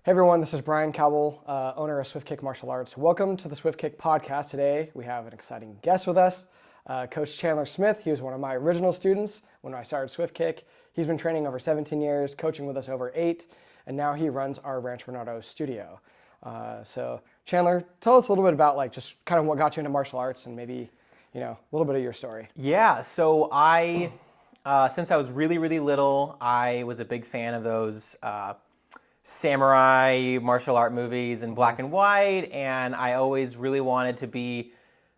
Hey everyone, this is Brian Cowell, owner of SwiftKick Martial Arts. Welcome to the SwiftKick Podcast. Today we have an exciting guest with us, Coach Chandler Smith. He was one of my original students when I started SwiftKick. He's been training over 17 years, coaching with us over 8, and now he runs our Rancho Bernardo studio. So Chandler, tell us a little bit about just kind of what got you into martial arts and maybe, a little bit of your story. Yeah, so I, since I was really little, I was a big fan of those samurai martial art movies in black and white, and I always really wanted to be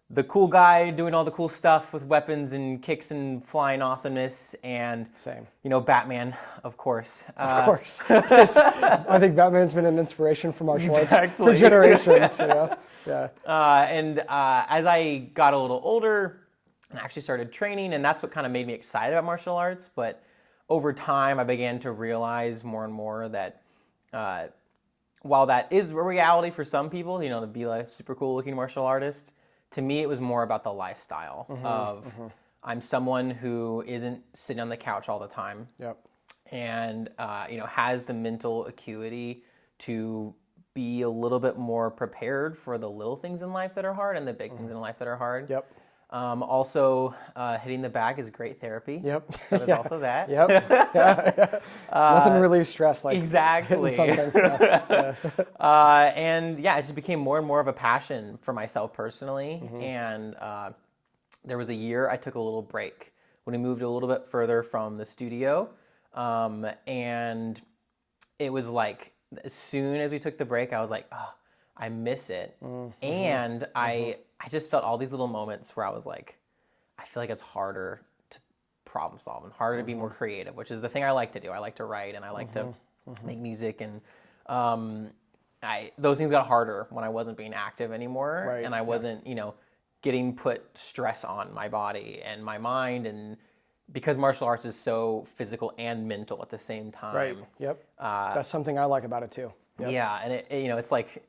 the cool guy doing all the cool stuff with weapons and kicks and flying awesomeness, and Same. Batman, of course. Of course. I think Batman's been an inspiration for martial arts for generations. Yeah. And as I got a little older, I actually started training, and that's what kind of made me excited about martial arts. But over time, I began to realize more and more that while that is a reality for some people, to be like a super cool looking martial artist, to me it was more about the lifestyle of I'm someone who isn't sitting on the couch all the time. Yep. And has the mental acuity to be a little bit more prepared for the little things in life that are hard and the big things in life that are hard. Yep. Also, hitting the bag is great therapy. Yep. So there's also that. Yep. Yeah. Nothing relieves stress like exactly. hitting something. And it just became more and more of a passion for myself personally. And there was a year I took a little break when we moved a little bit further from the studio. And it was like, as soon as we took the break, I was like, oh, I miss it. And I just felt all these little moments where I was like, I feel like it's harder to problem solve and harder to be more creative, which is the thing I like to do. I like to write and I like to make music, and those things got harder when I wasn't being active anymore, Right. and I wasn't, getting put stress on my body and my mind, and because martial arts is so physical and mental at the same time. Right. Yep. That's something I like about it too. Yep. Yeah, and it's like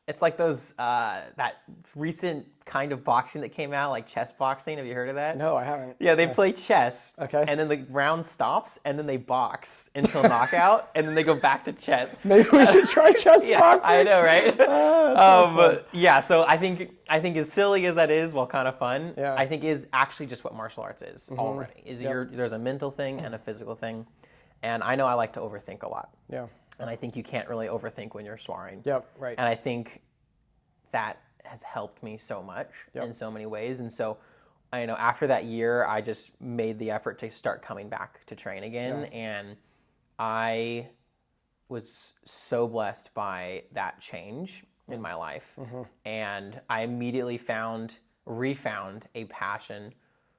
it's like those that recent kind of boxing that came out, like chess boxing. Have you heard of that? No, I haven't. Yeah, they play chess. Okay. And then the round stops, and then they box until knockout, and then they go back to chess. Maybe we should try chess Yeah, boxing. I know, right? Fun. Yeah, so I think as silly as that is, while kind of fun, Yeah. I think is actually just what martial arts is already. Is there's a mental thing and a physical thing, and I know I like to overthink a lot. Yeah. And I think you can't really overthink when you're sparring. Yep. Right. And I think that has helped me so much in so many ways. And so, after that year, I just made the effort to start coming back to train again. Yeah. And I was so blessed by that change in my life. And I immediately refound a passion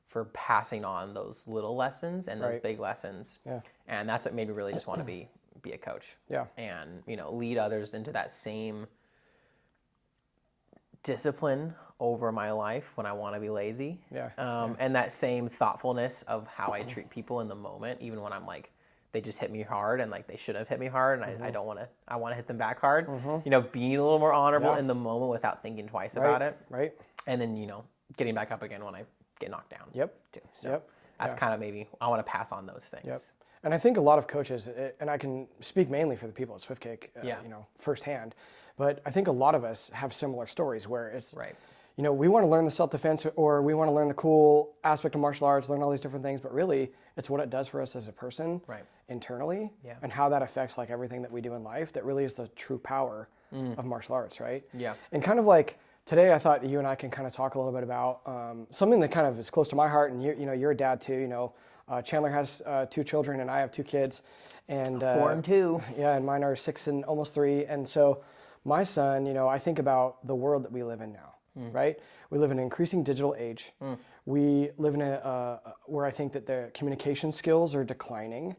for passing on those little lessons and those big lessons. Yeah. And that's what made me really just want to be a coach. Yeah. And, lead others into that same discipline over my life when I want to be lazy. Yeah. And that same thoughtfulness of how I treat people in the moment, even when I'm like, they just hit me hard and like they should have hit me hard, and I want to hit them back hard. Being a little more honorable in the moment without thinking twice about it. Right. And then, getting back up again when I get knocked down. Yep. Too. So that's kind of maybe, I want to pass on those things. Yep. And I think a lot of coaches, and I can speak mainly for the people at SwiftKick, firsthand, but I think a lot of us have similar stories where it's, we want to learn the self-defense, or we want to learn the cool aspect of martial arts, learn all these different things, but really it's what it does for us as a person internally, and how that affects like everything that we do in life. That really is the true power of martial arts, right? Yeah. And kind of like today, I thought that you and I can kind of talk a little bit about something that kind of is close to my heart, and you're a dad too, Chandler has 2 children, and I have 2 kids, and 4 and 2. Yeah, and mine are 6 and almost 3. And so, my son, I think about the world that we live in now, right? We live in an increasing digital age. We live in where I think that the communication skills are declining.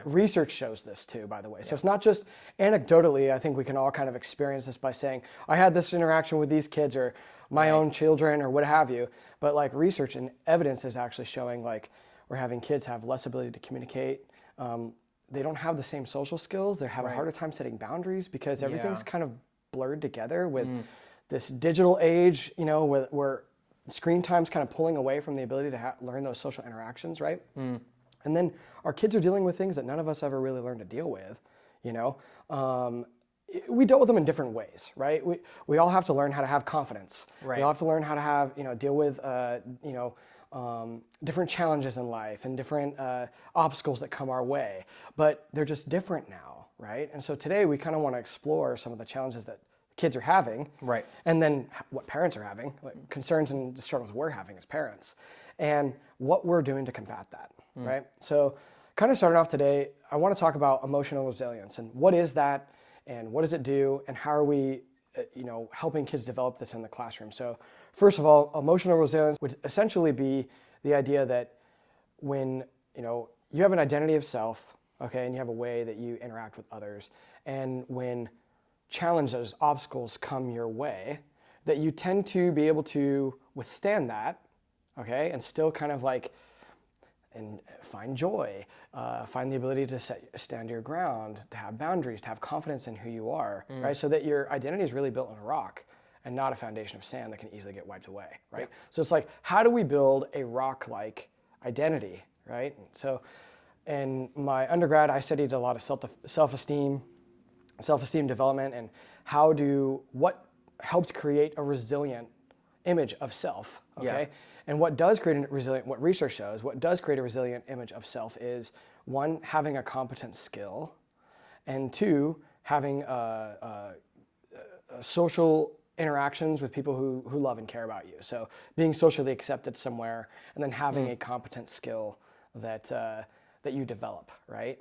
Research shows this too, by the way. So it's not just anecdotally. I think we can all kind of experience this by saying, I had this interaction with these kids, or my own children, or what have you. But like research and evidence is actually showing like we're having kids have less ability to communicate. They don't have the same social skills. They have a harder time setting boundaries because everything's kind of blurred together with this digital age, where screen time's kind of pulling away from the ability to learn those social interactions, right? And then our kids are dealing with things that none of us ever really learned to deal with, We dealt with them in different ways, right? We all have to learn how to have confidence. Right. We all have to learn how to have, deal with, different challenges in life and different obstacles that come our way. But they're just different now, right? And so today we kind of want to explore some of the challenges that kids are having, right? And then what parents are having, what concerns and struggles we're having as parents, and what we're doing to combat that, right? So kind of starting off today, I want to talk about emotional resilience and what is that? And what does it do? And how are we, helping kids develop this in the classroom? So first of all, emotional resilience would essentially be the idea that when, you have an identity of self, okay, and you have a way that you interact with others, and when challenges, obstacles come your way, that you tend to be able to withstand that, okay, and still kind of and find joy, find the ability to stand your ground, to have boundaries, to have confidence in who you are, right? So that your identity is really built on a rock and not a foundation of sand that can easily get wiped away, right? Yeah. So it's how do we build a rock-like identity, right? So in my undergrad, I studied a lot of self-esteem development, and what helps create a resilient image of self, okay? Yeah. And what research shows, what does create a resilient image of self is, one, having a competent skill, and two, having social interactions with people who love and care about you. So being socially accepted somewhere, and then having a competent skill that you develop, right?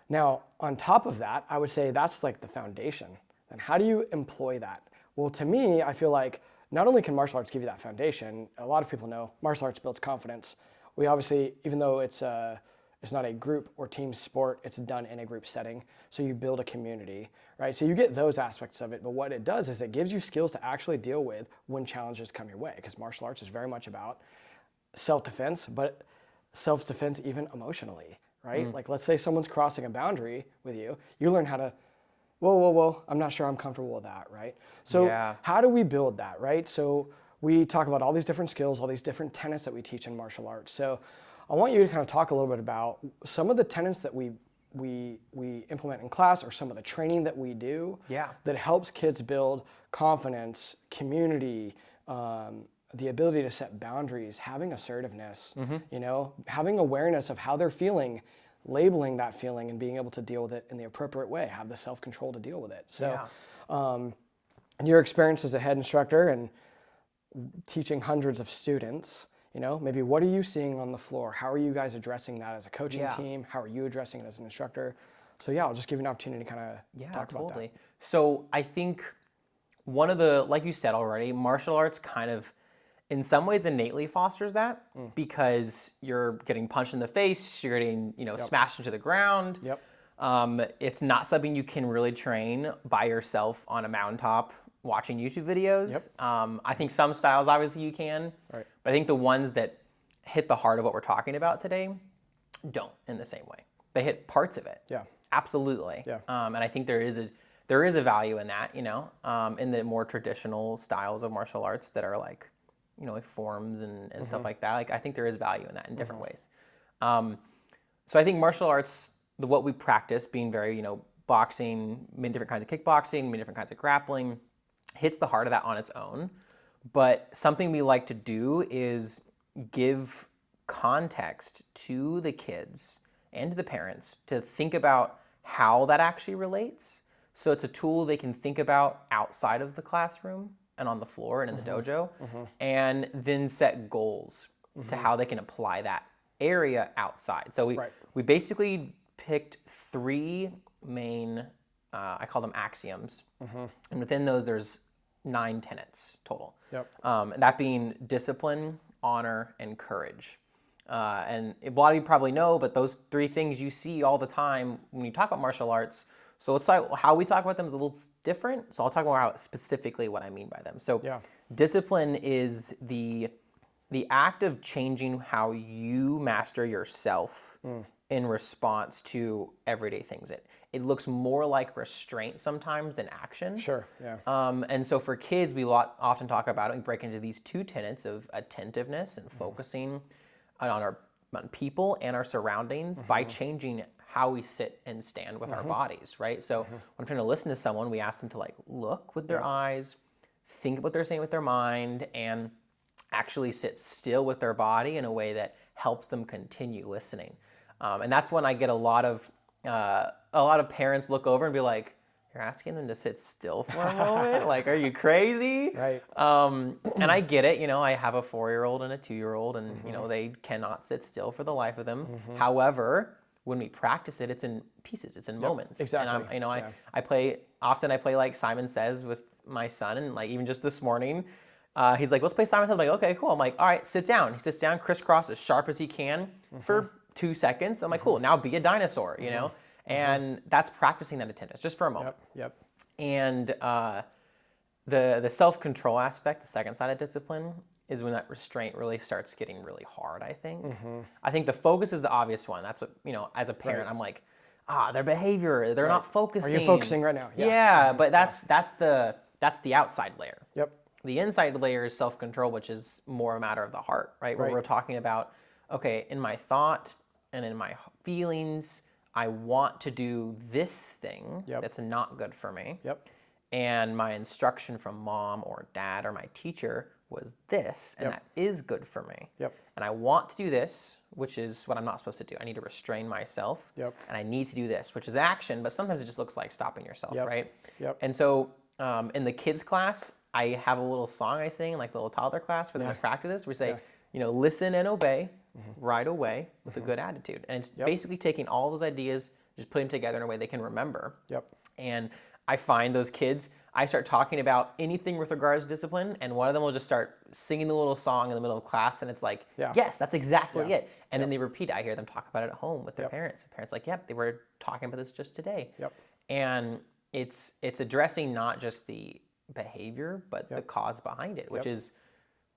Now, on top of that, I would say that's the foundation. And how do you employ that? Well, to me, I feel like not only can martial arts give you that foundation, a lot of people know martial arts builds confidence. We obviously, even though it's not a group or team sport, it's done in a group setting. So you build a community, right? So you get those aspects of it. But what it does is it gives you skills to actually deal with when challenges come your way. Because martial arts is very much about self-defense, but self-defense even emotionally, right? Let's say someone's crossing a boundary with you. You learn how to, whoa, I'm not sure I'm comfortable with that, right? So how do we build that, right? So we talk about all these different skills, all these different tenets that we teach in martial arts. So I want you to kind of talk a little bit about some of the tenets that we implement in class, or some of the training that we do that helps kids build confidence, community, the ability to set boundaries, having assertiveness, having awareness of how they're feeling, labeling that feeling and being able to deal with it in the appropriate way, have the self-control to deal with it. So in your experience as a head instructor and teaching hundreds of students, maybe what are you seeing on the floor? How are you guys addressing that as a coaching team? How are you addressing it as an instructor? So I'll just give you an opportunity to kind of talk about that. So I think one of the, like you said already, martial arts kind of in some ways innately fosters that because you're getting punched in the face, you're getting, smashed into the ground. It's not something you can really train by yourself on a mountaintop watching YouTube videos. I think some styles obviously you can, but I think the ones that hit the heart of what we're talking about today don't in the same way. They hit parts of it. Absolutely. And I think there is a value in that, in the more traditional styles of martial arts that are like forms and stuff like that. I think there is value in that in different ways. So I think martial arts, what we practice being very, boxing, many different kinds of kickboxing, many different kinds of grappling, hits the heart of that on its own. But something we like to do is give context to the kids and to the parents to think about how that actually relates. So it's a tool they can think about outside of the classroom and on the floor and in the dojo, and then set goals to how they can apply that area outside. So we basically picked three main, I call them axioms, and within those there's 9 tenets total. And that being discipline, honor, and courage. And a lot of you probably know, but those 3 things you see all the time when you talk about martial arts. So it's like how we talk about them is a little different. So I'll talk about specifically what I mean by them. So discipline is the act of changing how you master yourself in response to everyday things. It looks more like restraint sometimes than action. And so for kids, we often talk about it. We break into these 2 tenets of attentiveness and focusing on people and our surroundings by changing how we sit and stand with our bodies, right? So when I'm trying to listen to someone, we ask them to like look with their eyes, think what they're saying with their mind, and actually sit still with their body in a way that helps them continue listening. And that's when I get a lot of parents look over and be like, "You're asking them to sit still for a moment? Like, are you crazy?" Right. And I get it. You know, I have a 4-year-old and a 2-year-old, and you know they cannot sit still for the life of them. However, when we practice it, it's in pieces. It's in moments. Exactly. And I play like Simon Says with my son, and like even just this morning, he's like, "Let's play Simon Says." I'm like, "Okay, cool." I'm like, "All right, sit down." He sits down, crisscross as sharp as he can for 2 seconds. I'm like, "Cool, now be a dinosaur," you know? And that's practicing that attentiveness just for a moment. Yep. And the self-control aspect, the second side of discipline, is when that restraint really starts getting really hard, I think. I think the focus is the obvious one. That's what, you know, as a parent, I'm like, their behavior, they're not focusing. Are you focusing right now? Yeah, but that's the outside layer. Yep. The inside layer is self-control, which is more a matter of the heart, right? Where we're talking about, okay, in my thought and in my feelings, I want to do this thing that's not good for me. Yep. And my instruction from mom or dad or my teacher was this, and that is good for me. Yep. And I want to do this, which is what I'm not supposed to do. I need to restrain myself. Yep. And I need to do this, which is action, but sometimes it just looks like stopping yourself, right? Yep. And so in the kids class, I have a little song I sing, like the little toddler class for them to practice this. We say, you know, listen and obey right away with a good attitude. And it's basically taking all those ideas, just putting them together in a way they can remember. Yep. And I find those kids, I start talking about anything with regards to discipline, and one of them will just start singing the little song in the middle of class, and it's like, yes, that's exactly it. And then they repeat it. I hear them talk about it at home with their parents. The parents are like, yep, they were talking about this just today. Yep. And it's addressing not just the behavior, but the cause behind it, which is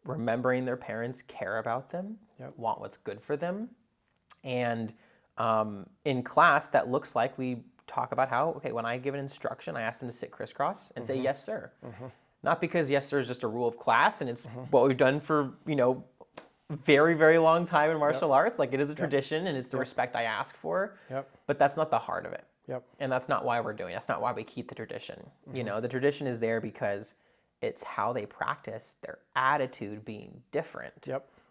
remembering their parents care about them, want what's good for them. And in class, that looks like we talk about how, okay, when I give an instruction, I ask them to sit crisscross and say, yes, sir. Not because yes, sir is just a rule of class and it's what we've done for, you know, very, very long time in martial arts. Like it is a tradition and it's the respect I ask for, but that's not the heart of it. And that's not why we're doing it. That's not why we keep the tradition. You know, the tradition is there because it's how they practice their attitude being different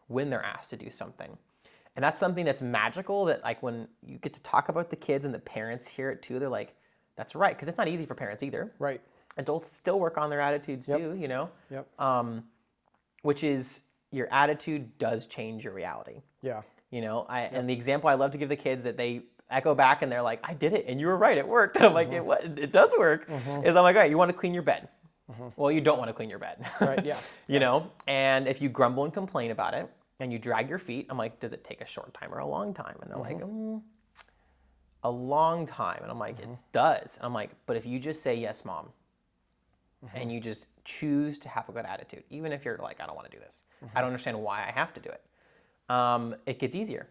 when they're asked to do something. And that's something that's magical that like when you get to talk about the kids and the parents hear it too, they're like, that's right. Because it's not easy for parents either. Right. Adults still work on their attitudes too, you know? Which is your attitude does change your reality. Yeah. You know, and the example I love to give the kids that they echo back and they're like, I did it and you were right, it worked. And I'm like, it does work. Is I'm like, all right, you want to clean your bed. Well, you don't want to clean your bed. Right, yeah. You know, and if you grumble and complain about it and you drag your feet, I'm like, does it take a short time or a long time? And they're like, a long time. And I'm like, it does. And I'm like, but if you just say, yes, mom, and you just choose to have a good attitude, even if you're like, I don't want to do this. I don't understand why I have to do it. It gets easier.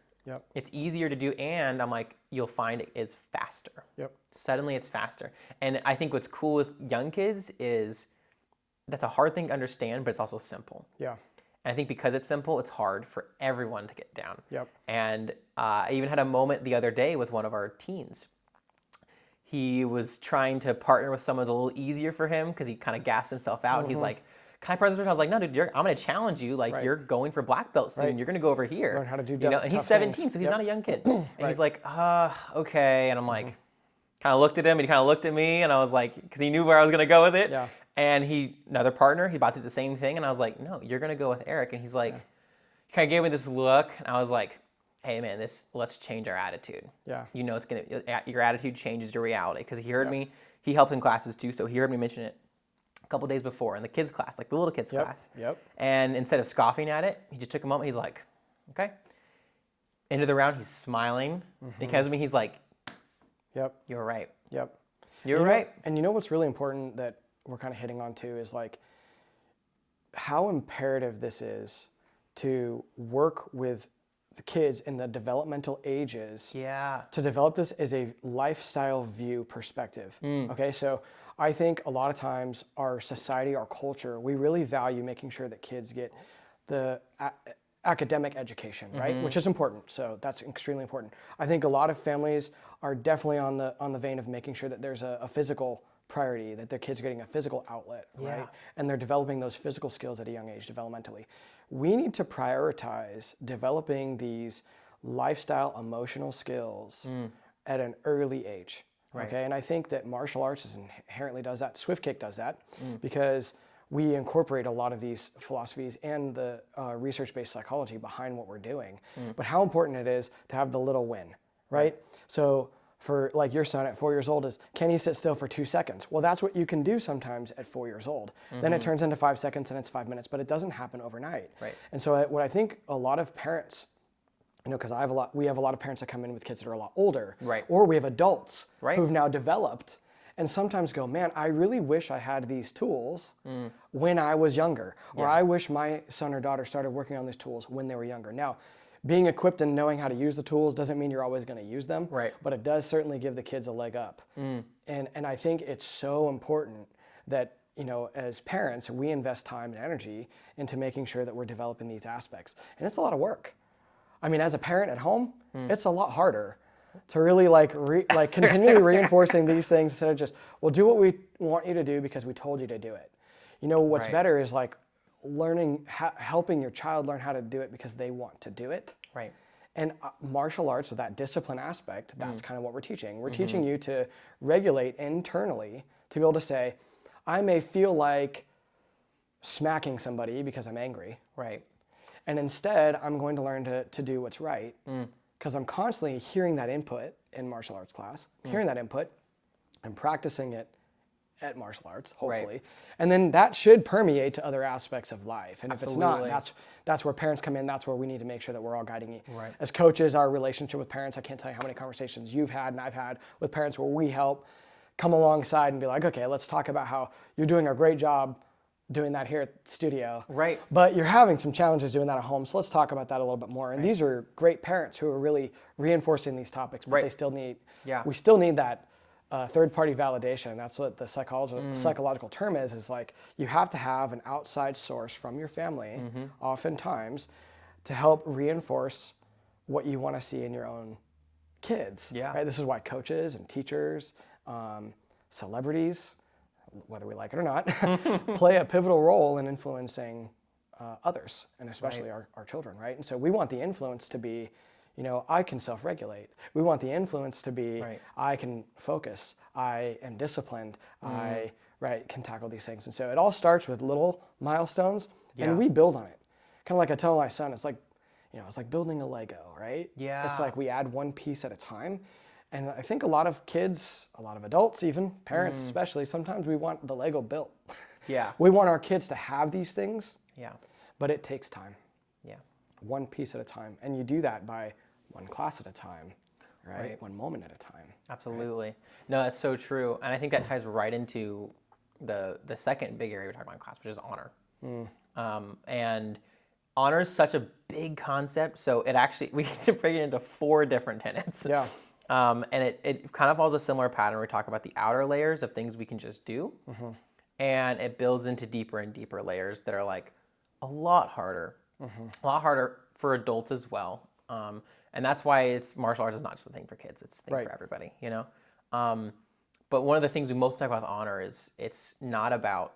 It's easier to do, and I'm like, you'll find it is faster. Suddenly it's faster. And I think what's cool with young kids is that's a hard thing to understand, but it's also simple. And I think because it's simple, it's hard for everyone to get down. And I even had a moment the other day with one of our teens. He was trying to partner with someone who was a little easier for him because he kind of gassed himself out. He's like, can I partner this? I was like, no, dude, I'm going to challenge you. Like, you're going for black belt soon. You're going to go over here. Learn how to do you know? And he's 17, so he's not a young kid. And he's like, okay. And I'm like, kind of looked at him, and he kind of looked at me, and I was like, because he knew where I was going to go with it. And another partner, he about to do the same thing, and I was like, no, you're going to go with Eric. And he's like, he kind of gave me this look, and I was like, hey, man, let's change our attitude. You know, your attitude changes your reality. Because he heard me, he helped in classes too, so he heard me mention it a couple days before in the kids class, like the little kids class. And instead of scoffing at it, he just took a moment. He's like, okay. End of the round, he's smiling. Because of me, he's like, you're right. You're right. And you know what's really important that we're kind of hitting on too is like how imperative this is to work with the kids in the developmental ages to develop this as a lifestyle view perspective. Okay, so I think a lot of times our society, our culture, we really value making sure that kids get the academic education, right? Which is important. So that's extremely important. I think a lot of families are definitely on the vein of making sure that there's a physical priority, that their kids are getting a physical outlet, right? And they're developing those physical skills at a young age developmentally. We need to prioritize developing these lifestyle emotional skills at an early age. Right. Okay, and I think that martial arts inherently does that. SwiftKick does that because we incorporate a lot of these philosophies and the research-based psychology behind what we're doing. But how important it is to have the little win, right? So for like your son at 4 years old is, can he sit still for 2 seconds? Well, that's what you can do sometimes at 4 years old. Then it turns into 5 seconds and it's 5 minutes, but it doesn't happen overnight. Right. And so what I think a lot of parents, because we have a lot of parents that come in with kids that are a lot older, right? Or we have adults who've now developed, and sometimes go, man, I really wish I had these tools when I was younger, or I wish my son or daughter started working on these tools when they were younger. Now, being equipped and knowing how to use the tools doesn't mean you're always going to use them, right? But it does certainly give the kids a leg up, and I think it's so important that as parents, we invest time and energy into making sure that we're developing these aspects, and it's a lot of work. I mean, as a parent at home, it's a lot harder to really continually reinforcing these things instead of just, well, do what we want you to do because we told you to do it. What's better is like learning, helping your child learn how to do it because they want to do it. Right. And martial arts with that discipline aspect, that's kind of what we're teaching. We're teaching you to regulate internally to be able to say, I may feel like smacking somebody because I'm angry. Right. And instead, I'm going to learn to do what's right because I'm constantly hearing that input in martial arts class, hearing that input and practicing it at martial arts, hopefully. Right. And then that should permeate to other aspects of life. And Absolutely. If it's not, that's where parents come in. That's where we need to make sure that we're all guiding you. Right. As coaches, our relationship with parents, I can't tell you how many conversations you've had and I've had with parents where we help come alongside and be like, okay, let's talk about how you're doing a great job doing that here at the studio. Right. But you're having some challenges doing that at home. So let's talk about that a little bit more. And these are great parents who are really reinforcing these topics, but they still need, we still need that third-party validation. That's what the psychological term is like you have to have an outside source from your family, oftentimes, to help reinforce what you want to see in your own kids. Yeah. Right? This is why coaches and teachers, celebrities, whether we like it or not, play a pivotal role in influencing others, and especially our children, right? And so we want the influence to be, I can self-regulate. We want the influence to be, I can focus, I am disciplined, I can tackle these things. And so it all starts with little milestones, and we build on it. Kind of like I tell my son, it's like, it's like building a Lego, right? Yeah. It's like we add one piece at a time. And I think a lot of kids, a lot of adults even, parents especially, sometimes we want the Lego built. Yeah. We want our kids to have these things. Yeah. But it takes time. Yeah. One piece at a time. And you do that by one class at a time, right? One moment at a time. Absolutely. Right? No, that's so true. And I think that ties right into the second big area we're talking about in class, which is honor. And honor is such a big concept. So we get to break it into 4 different tenets. Yeah. And it kind of follows a similar pattern. We talk about the outer layers of things we can just do, and it builds into deeper and deeper layers that are like a lot harder for adults as well. And that's why martial arts is not just a thing for kids; it's a thing for everybody, But one of the things we most talk about with honor is it's not about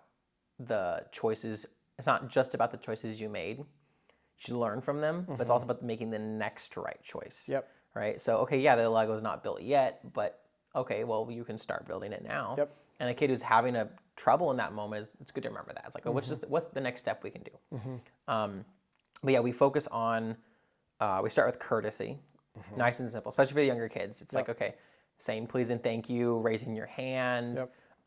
the choices. It's not just about the choices you made. You should learn from them, but it's also about making the next right choice. Yep. Right? So, okay, the Lego's not built yet, but okay, well, you can start building it now. Yep. And a kid who's having a trouble in that moment, it's good to remember that. It's like, what's the next step we can do? But yeah, we focus on, we start with courtesy, nice and simple, especially for the younger kids. It's like, okay, saying please and thank you, raising your hand.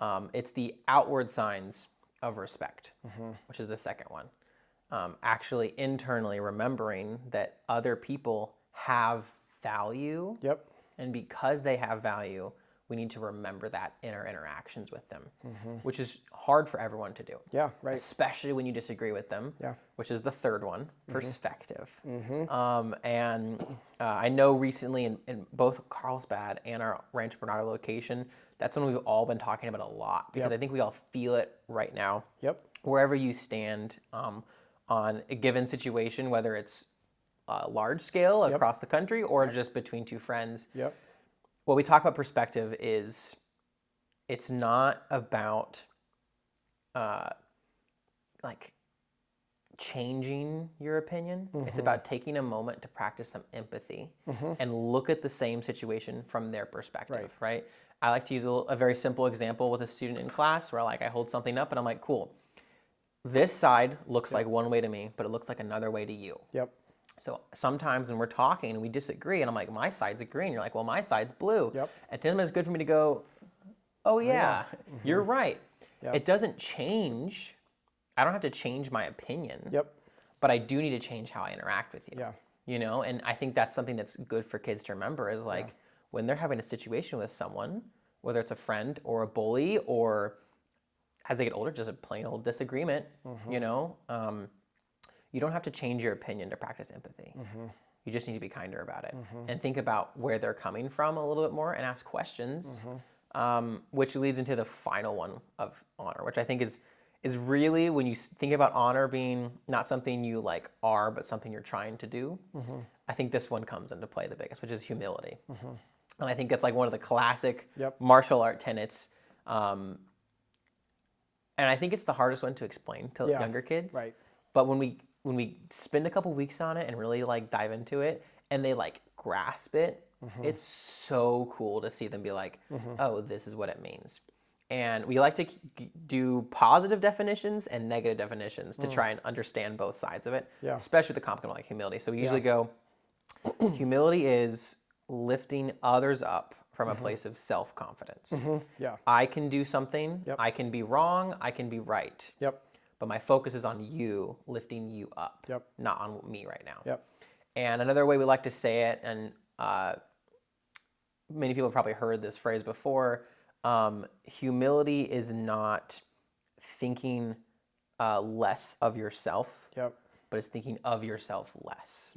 Yep. It's the outward signs of respect, which is the second one. Actually, internally remembering that other people have value. Yep. And because they have value, we need to remember that in our interactions with them, which is hard for everyone to do. Yeah, right. Especially when you disagree with them, which is the third one, perspective. And I know recently in both Carlsbad and our Rancho Bernardo location, that's one we've all been talking about a lot because I think we all feel it right now. Yep. Wherever you stand, on a given situation, whether it's large scale across the country or just between two friends. Yep. What we talk about perspective is it's not about like changing your opinion. It's about taking a moment to practice some empathy and look at the same situation from their perspective, right? I like to use a very simple example with a student in class where I hold something up and I'm like, cool, this side looks like one way to me, but it looks like another way to you. Yep. So sometimes when we're talking and we disagree and I'm like, my side's green. You're like, well, my side's blue. Yep. And then it's good for me to go, oh yeah, you're right. Yep. It doesn't change. I don't have to change my opinion. Yep. But I do need to change how I interact with you. Yeah. You know, and I think that's something that's good for kids to remember is like when they're having a situation with someone, whether it's a friend or a bully or as they get older, just a plain old disagreement, you know, you don't have to change your opinion to practice empathy. You just need to be kinder about it and think about where they're coming from a little bit more and ask questions, which leads into the final one of honor, which I think is really when you think about honor being not something you like are, but something you're trying to do. I think this one comes into play the biggest, which is humility. And I think that's like one of the classic martial art tenets. And I think it's the hardest one to explain to younger kids. Right. But when we spend a couple weeks on it and really like dive into it and they like grasp it, it's so cool to see them be like, oh, this is what it means. And we like to do positive definitions and negative definitions to try and understand both sides of it, especially with the component like humility. So we usually go, humility is lifting others up from a place of self-confidence. I can do something, I can be wrong, I can be right. But my focus is on you, lifting you up, not on me right now. And another way we like to say it, and many people have probably heard this phrase before, humility is not thinking less of yourself, but it's thinking of yourself less.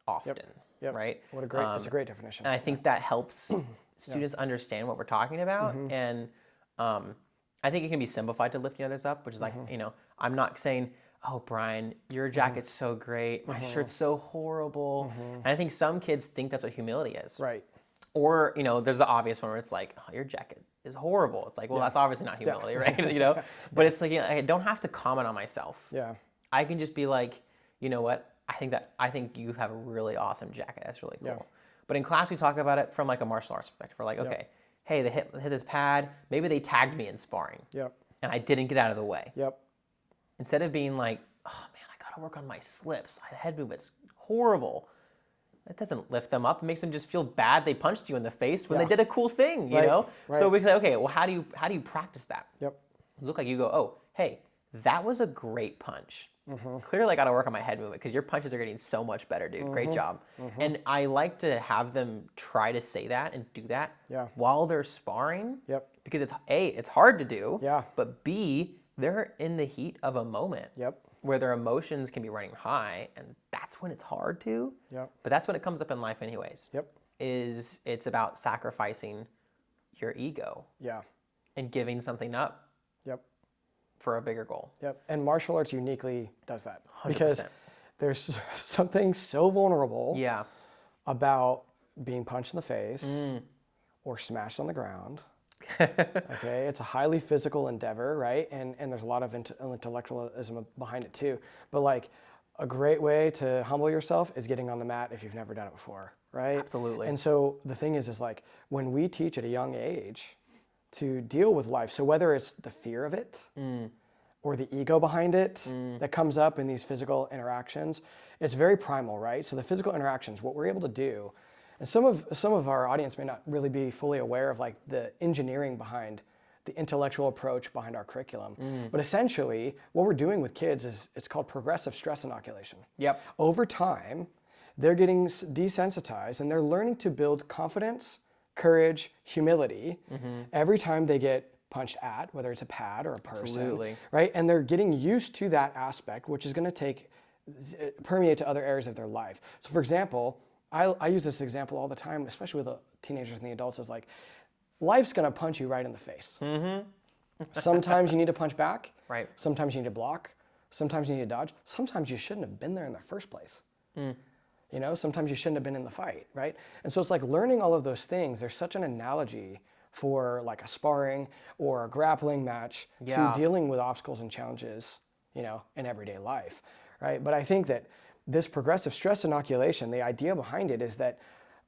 Often, right? That's a great definition. And I think that helps students understand what we're talking about. And I think it can be simplified to lifting others up, which is like, you know, I'm not saying, oh, Brian, your jacket's so great, my shirt's so horrible. And I think some kids think that's what humility is. Right. Or, you know, there's the obvious one where it's like, oh, your jacket is horrible. It's like, well, that's obviously not humility, right? You know, but it's like, you know, I don't have to comment on myself. I can just be like, you know what? I think you have a really awesome jacket. That's really cool. But in class, we talk about it from like a martial arts perspective. We're like, okay, hey, they hit this pad. Maybe they tagged me in sparring. And I didn't get out of the way. Instead of being like, oh man, I got to work on my slips. My head movement's horrible. That doesn't lift them up. It makes them just feel bad they punched you in the face when they did a cool thing, you know? So we say, okay, well, how do you practice that? Look like you go, oh, hey, that was a great punch. Clearly I got to work on my head movement because your punches are getting so much better, dude. Great job. And I like to have them try to say that and do that while they're sparring because it's A, it's hard to do, but B, they're in the heat of a moment where their emotions can be running high, and that's when it's hard to. But that's when it comes up in life anyways. It's about sacrificing your ego and giving something up for a bigger goal. And martial arts uniquely does that 100%. because there's something so vulnerable about being punched in the face or smashed on the ground. Okay, it's a highly physical endeavor, right? And there's a lot of intellectualism behind it too. But like a great way to humble yourself is getting on the mat if you've never done it before, right? Absolutely. And so the thing is like when we teach at a young age to deal with life, so whether it's the fear of it or the ego behind it that comes up in these physical interactions, it's very primal, right? So the physical interactions, what we're able to do, and some of our audience may not really be fully aware of like the engineering behind the intellectual approach behind our curriculum. But essentially, what we're doing with kids is it's called progressive stress inoculation. Over time, they're getting desensitized and they're learning to build confidence, courage, humility every time they get punched at, whether it's a pad or a person, right? And they're getting used to that aspect, which is going to permeate to other areas of their life. So for example, I use this example all the time, especially with the teenagers and the adults, is like, life's gonna punch you right in the face. Sometimes you need to punch back. Sometimes you need to block. Sometimes you need to dodge. Sometimes you shouldn't have been there in the first place. You know, sometimes you shouldn't have been in the fight, right? And so it's like learning all of those things. There's such an analogy for like a sparring or a grappling match to dealing with obstacles and challenges, you know, in everyday life, right? But I think that this progressive stress inoculation, the idea behind it is that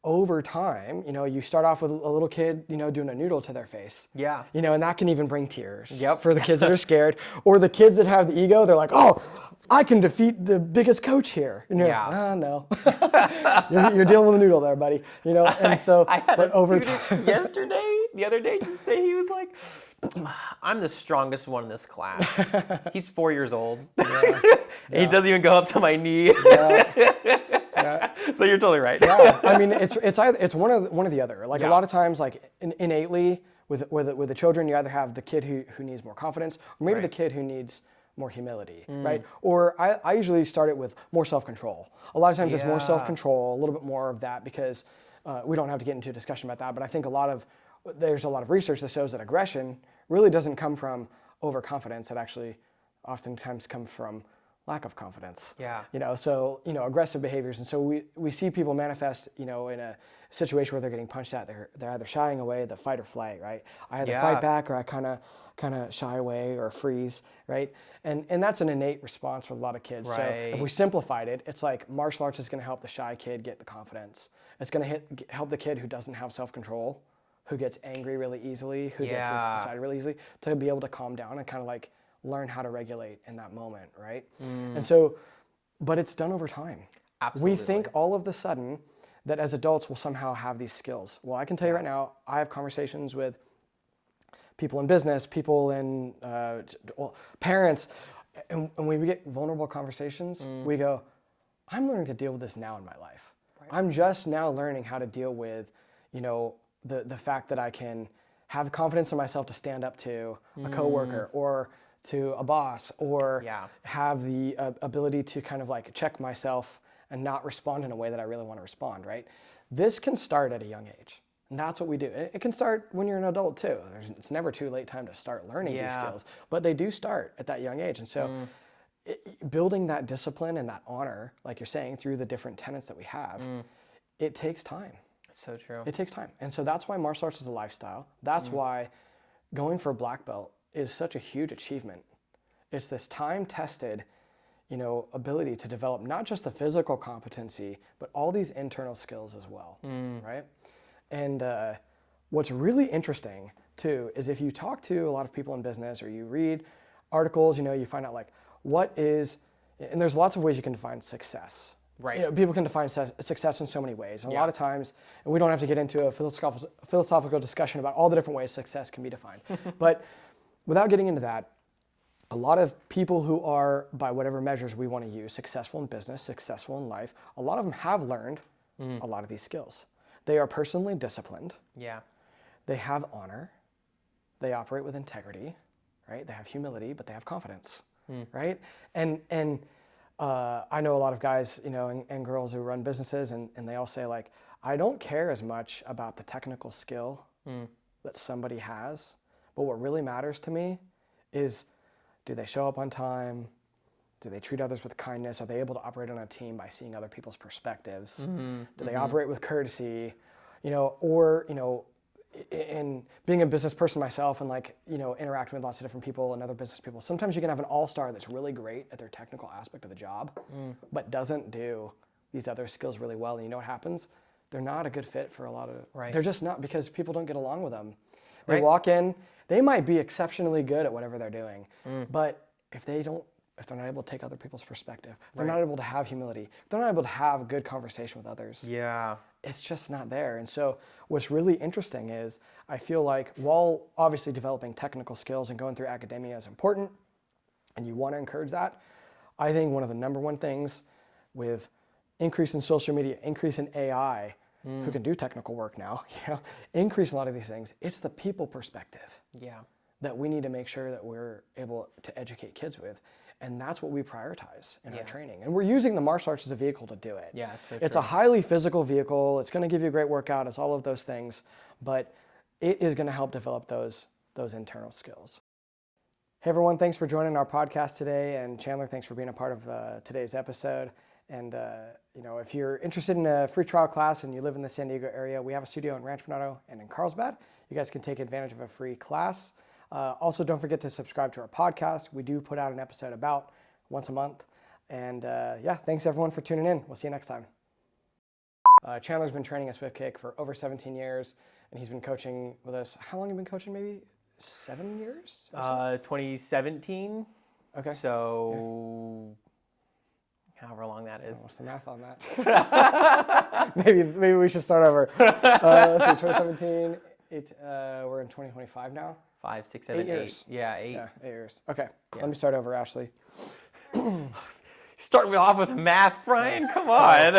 over time, you know, you start off with a little kid, you know, doing a noodle to their face. Yeah. You know, and that can even bring tears for the kids that are scared. Or the kids that have the ego, they're like, oh, I can defeat the biggest coach here. And you're like, no. you're dealing with a noodle there, buddy. You know, and so, I had but a over student time. the other day, just say he was like, I'm the strongest one in this class. He's 4 years old. He doesn't even go up to my knee. So you're totally right. I mean, it's one of the other. Like a lot of times, like innately with the children, you either have the kid who needs more confidence, or maybe the kid who needs more humility, right? Or I usually start it with more self-control. A lot of times it's more self-control, a little bit more of that, because we don't have to get into a discussion about that, but I think there's a lot of research that shows that aggression really doesn't come from overconfidence. It actually oftentimes comes from lack of confidence. You know, so, you know, aggressive behaviors. And so we see people manifest, you know, in a situation where they're getting punched at, they're either shying away, the fight or flight, right? I either fight back or I kind of shy away or freeze, right? And that's an innate response with a lot of kids. So if we simplified it, it's like martial arts is going to help the shy kid get the confidence. It's going to help the kid who doesn't have self-control, who gets angry really easily, who gets excited really easily, to be able to calm down and kind of like learn how to regulate in that moment, right? And so, but it's done over time. Absolutely. We think all of the sudden that as adults we'll somehow have these skills. Well, I can tell you right now, I have conversations with people in business, people in, parents, and when we get vulnerable conversations, we go, I'm learning to deal with this now in my life. I'm just now learning how to deal with, you know, the fact that I can have confidence in myself to stand up to a coworker or to a boss, or have the ability to kind of like check myself and not respond in a way that I really want to respond, right? This can start at a young age. And that's what we do. It can start when you're an adult too. It's never too late time to start learning these skills, but they do start at that young age. And so building that discipline and that honor, like you're saying, through the different tenets that we have, it takes time. So true. It takes time. And so that's why martial arts is a lifestyle. That's why going for a black belt is such a huge achievement. It's this time-tested, you know, ability to develop not just the physical competency, but all these internal skills as well, right? And what's really interesting too is if you talk to a lot of people in business or you read articles, you know, you find out like what is, and there's lots of ways you can define success. Right. You know, people can define success in so many ways. And a lot of times, and we don't have to get into a philosophical discussion about all the different ways success can be defined. But without getting into that, a lot of people who are, by whatever measures we want to use, successful in business, successful in life, a lot of them have learned a lot of these skills. They are personally disciplined. They have honor. They operate with integrity, right? They have humility, but they have confidence, right? And I know a lot of guys, you know, and girls who run businesses, and they all say like, I don't care as much about the technical skill that somebody has, but what really matters to me is, do they show up on time? Do they treat others with kindness? Are they able to operate on a team by seeing other people's perspectives? Do they operate with courtesy? You know, or, you know, in being a business person myself and like, you know, interacting with lots of different people and other business people, sometimes you can have an all-star that's really great at their technical aspect of the job, but doesn't do these other skills really well. And you know what happens? They're not a good fit for a lot of, they're just not, because people don't get along with them. They walk in, they might be exceptionally good at whatever they're doing, but if they're not able to take other people's perspective, if they're not able to have humility, if they're not able to have a good conversation with others, it's just not there. And so what's really interesting is I feel like while obviously developing technical skills and going through academia is important, and you want to encourage that, I think one of the number one things with increase in social media, increase in AI, who can do technical work now, you know, increase a lot of these things, it's the people perspective that we need to make sure that we're able to educate kids with. And that's what we prioritize in our training. And we're using the martial arts as a vehicle to do it. It's a highly physical vehicle. It's going to give you a great workout. It's all of those things. But it is going to help develop those internal skills. Hey everyone, thanks for joining our podcast today, and Chandler, thanks for being a part of today's episode. And if you're interested in a free trial class and you live in the San Diego area, we have a studio in Rancho Bernardo and in Carlsbad. You guys can take advantage of a free class. Also, don't forget to subscribe to our podcast. We do put out an episode about once a month. And thanks everyone for tuning in. We'll see you next time. Chandler's been training at SwiftKick for over 17 years, and he's been coaching with us. How long have you been coaching? Maybe 7 years? 2017. Okay. So, however long that is. What's the math on that? maybe we should start over. Let's see, 2017. We're in 2025 now. 5, 6, 7, 8. Years. Yeah, 8. Yeah, 8 years. Okay. Yeah. Let me start over, Ashley. Start me off with math, Brian. Come on.